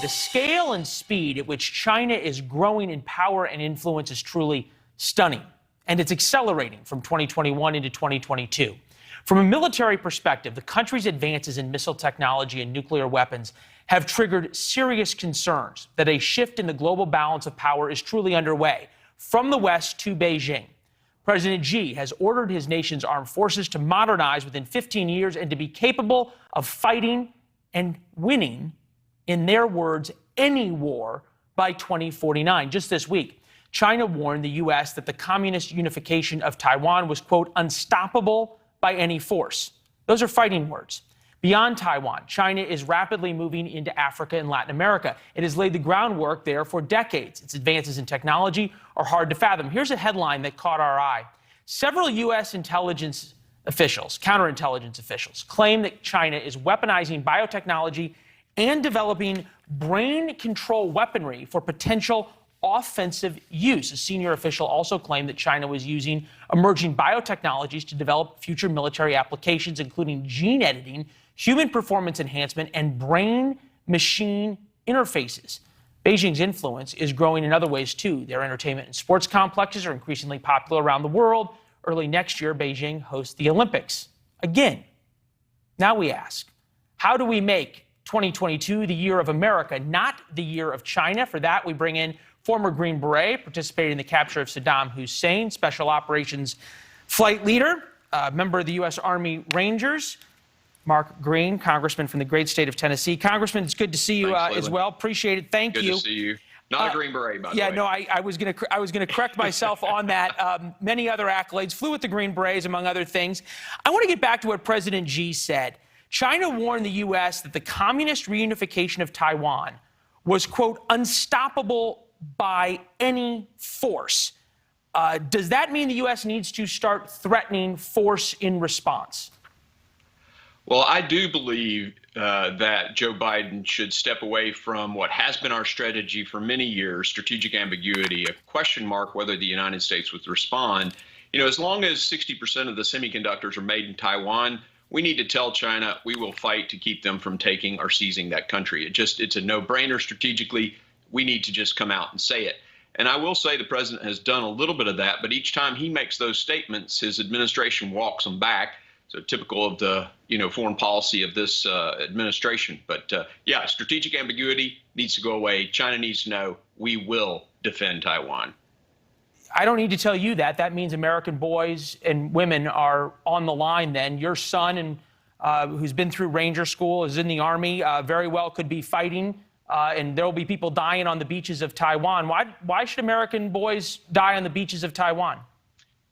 the scale and speed at which China is growing in power and influence is truly stunning, and it's accelerating from 2021 into 2022. From a military perspective, the country's advances in missile technology and nuclear weapons have triggered serious concerns that a shift in the global balance of power is truly underway, from the West to Beijing. President Xi has ordered his nation's armed forces to modernize within 15 years and to be capable of fighting and winning, in their words, any war by 2049. Just this week, China warned the U.S. that the communist unification of Taiwan was, quote, unstoppable by any force. Those are fighting words. Beyond Taiwan, China is rapidly moving into Africa and Latin America. It has laid the groundwork there for decades. Its advances in technology are hard to fathom. Here's a headline that caught our eye. Several U.S. counterintelligence officials, claim that China is weaponizing biotechnology and developing brain control weaponry for potential offensive use. A senior official also claimed that China was using emerging biotechnologies to develop future military applications, including gene editing, human performance enhancement, and brain-machine interfaces. Beijing's influence is growing in other ways, too. Their entertainment and sports complexes are increasingly popular around the world. Early next year, Beijing hosts the Olympics again. Now we ask, how do we make 2022 the year of America, not the year of China? For that, we bring in former Green Beret, participated in the capture of Saddam Hussein, Special Operations Flight Leader, member of the U.S. Army Rangers, Mark Green, Congressman from the great state of Tennessee. Congressman, it's good to see you as well. Appreciate it. Thank you. Good to see you. Not a Green Beret, by the way. Yeah, no, I was going to correct myself on that. Many other accolades. Flew with the Green Berets, among other things. I want to get back to what President Xi said. China warned the U.S. that the communist reunification of Taiwan was, quote, unstoppable by any force. Does that mean the U.S. needs to start threatening force in response? Well, I do believe that Joe Biden should step away from what has been our strategy for many years, strategic ambiguity, a question mark whether the United States would respond. You know, as long as 60% of the semiconductors are made in Taiwan, we need to tell China we will fight to keep them from taking or seizing that country. It's a no-brainer strategically. We need to just come out and say it. And I will say the president has done a little bit of that, but each time he makes those statements, his administration walks them back. So typical of the, foreign policy of this administration. But yeah, strategic ambiguity needs to go away. China needs to know we will defend Taiwan. I don't need to tell you that. That means American boys and women are on the line then. Your son, who's been through Ranger School, is in the Army, very well could be fighting, and there will be people dying on the beaches of Taiwan. Why should American boys die on the beaches of Taiwan?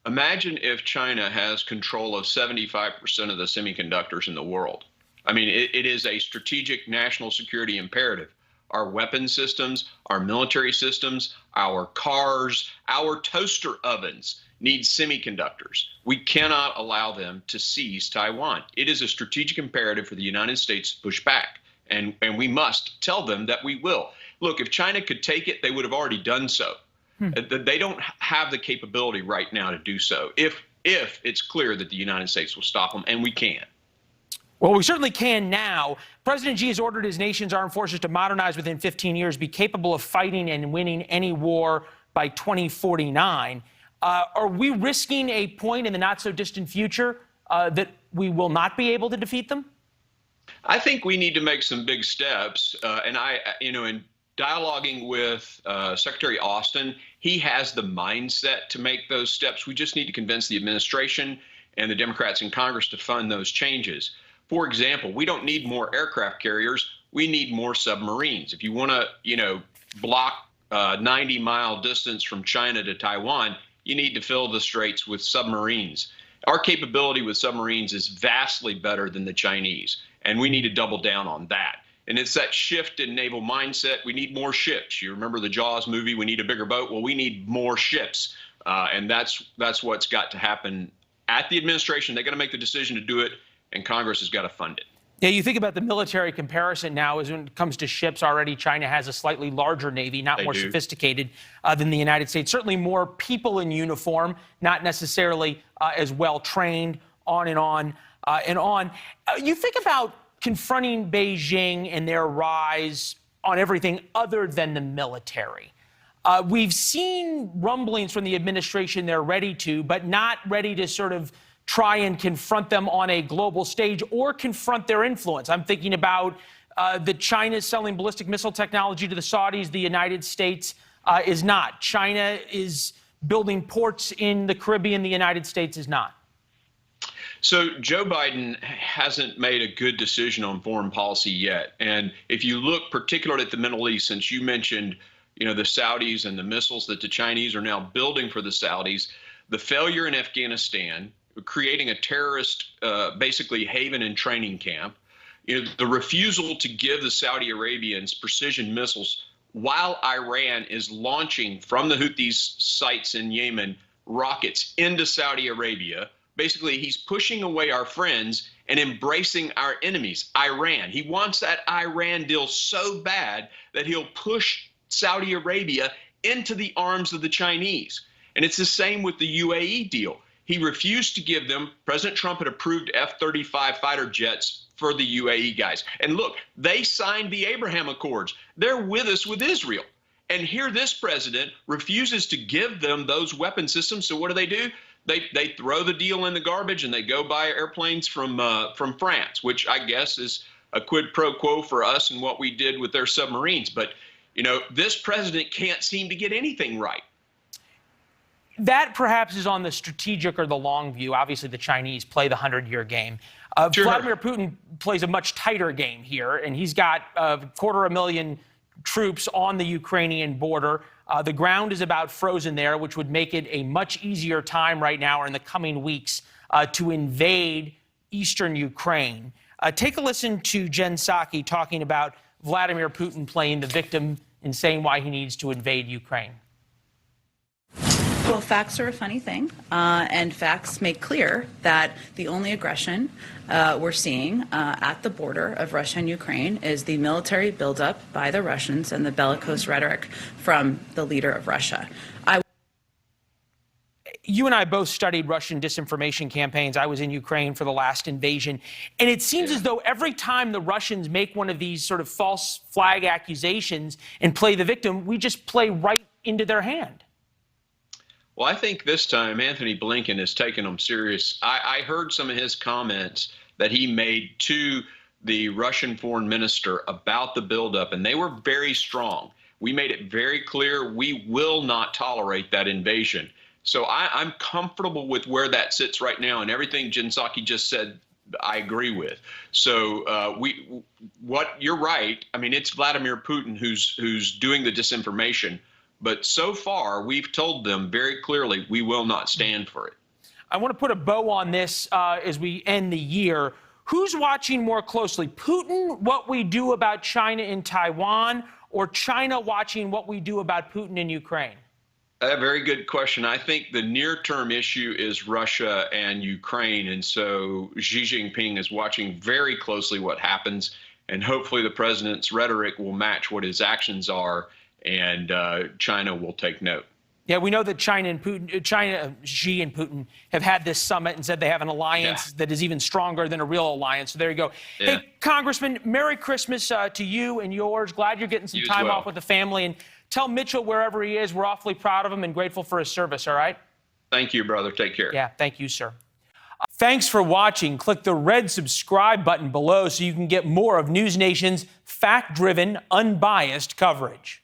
Imagine if China has control of 75% of the semiconductors in the world. I mean, it is a strategic national security imperative. Our weapon systems, our military systems, our cars, our toaster ovens need semiconductors. We cannot allow them to seize Taiwan. It is a strategic imperative for the United States to push back, and we must tell them that we will. Look, if China could take it, they would have already done so. They don't have the capability right now to do so if it's clear that the United States will stop them, and we can. Well, we certainly can now. President Xi has ordered his nation's armed forces to modernize within 15 years, be capable of fighting and winning any war by 2049. Are we risking a point in the not-so-distant future that we will not be able to defeat them? I think we need to make some big steps, and in dialoguing with Secretary Austin, he has the mindset to make those steps. We just need to convince the administration and the Democrats in Congress to fund those changes. For example, we don't need more aircraft carriers. We need more submarines. If you want to, block a 90-mile distance from China to Taiwan, you need to fill the straits with submarines. Our capability with submarines is vastly better than the Chinese, and we need to double down on that. And it's that shift in naval mindset. We need more ships. You remember the Jaws movie, we need a bigger boat? Well, we need more ships. And that's what's got to happen at the administration. They're going to make the decision to do it, and Congress has got to fund it. Yeah, you think about the military comparison now is when it comes to ships already, China has a slightly larger Navy, not more sophisticated than the United States. Certainly more people in uniform, not necessarily as well trained, on and on and on. You think about confronting Beijing and their rise on everything other than the military. We've seen rumblings from the administration they're ready to, but not ready to sort of try and confront them on a global stage or confront their influence. I'm thinking about that China is selling ballistic missile technology to the Saudis. The United States is not. China is building ports in the Caribbean. The United States is not. So Joe Biden hasn't made a good decision on foreign policy yet. And if you look particularly at the Middle East, since you mentioned, the Saudis and the missiles that the Chinese are now building for the Saudis, the failure in Afghanistan, creating a terrorist, basically haven and training camp, the refusal to give the Saudi Arabians precision missiles while Iran is launching from the Houthis' sites in Yemen rockets into Saudi Arabia. Basically, he's pushing away our friends and embracing our enemies, Iran. He wants that Iran deal so bad that he'll push Saudi Arabia into the arms of the Chinese. And it's the same with the UAE deal. He refused to give them. President Trump had approved F-35 fighter jets for the UAE guys. And look, they signed the Abraham Accords. They're with us with Israel. And here this president refuses to give them those weapon systems. So what do? They throw the deal in the garbage and they go buy airplanes from France, which I guess is a quid pro quo for us and what we did with their submarines. But, this president can't seem to get anything right. That perhaps is on the strategic or the long view. Obviously, the Chinese play the 100-year game. Sure. Vladimir Putin plays a much tighter game here, and he's got 250,000 troops on the Ukrainian border. The ground is about frozen there, which would make it a much easier time right now or in the coming weeks to invade eastern Ukraine. Take a listen to Jen Psaki talking about Vladimir Putin playing the victim and saying why he needs to invade Ukraine. Well, facts are a funny thing, and facts make clear that the only aggression we're seeing at the border of Russia and Ukraine is the military buildup by the Russians and the bellicose rhetoric from the leader of Russia. You and I both studied Russian disinformation campaigns. I was in Ukraine for the last invasion. And it seems as though every time the Russians make one of these sort of false flag accusations and play the victim, we just play right into their hand. Well, I think this time Anthony Blinken has taken them serious. I heard some of his comments that he made to the Russian foreign minister about the buildup, and they were very strong. We made it very clear we will not tolerate that invasion. So I'm comfortable with where that sits right now, and everything Jen Psaki just said, I agree with. So you're right. I mean, it's Vladimir Putin who's doing the disinformation. But so far, we've told them very clearly we will not stand for it. I want to put a bow on this as we end the year. Who's watching more closely? Putin, what we do about China in Taiwan, or China watching what we do about Putin in Ukraine? A very good question. I think the near-term issue is Russia and Ukraine. And so Xi Jinping is watching very closely what happens. And hopefully the president's rhetoric will match what his actions are. And China will take note. Yeah, we know that Xi and Putin have had this summit and said they have an alliance that is even stronger than a real alliance. So there you go. Yeah. Hey, Congressman, Merry Christmas to you and yours. Glad you're getting some time off with the family. And tell Mitchell wherever he is, we're awfully proud of him and grateful for his service, all right? Thank you, brother. Take care. Yeah, thank you, sir. Thanks for watching. Click the red subscribe button below so you can get more of NewsNation's fact-driven, unbiased coverage.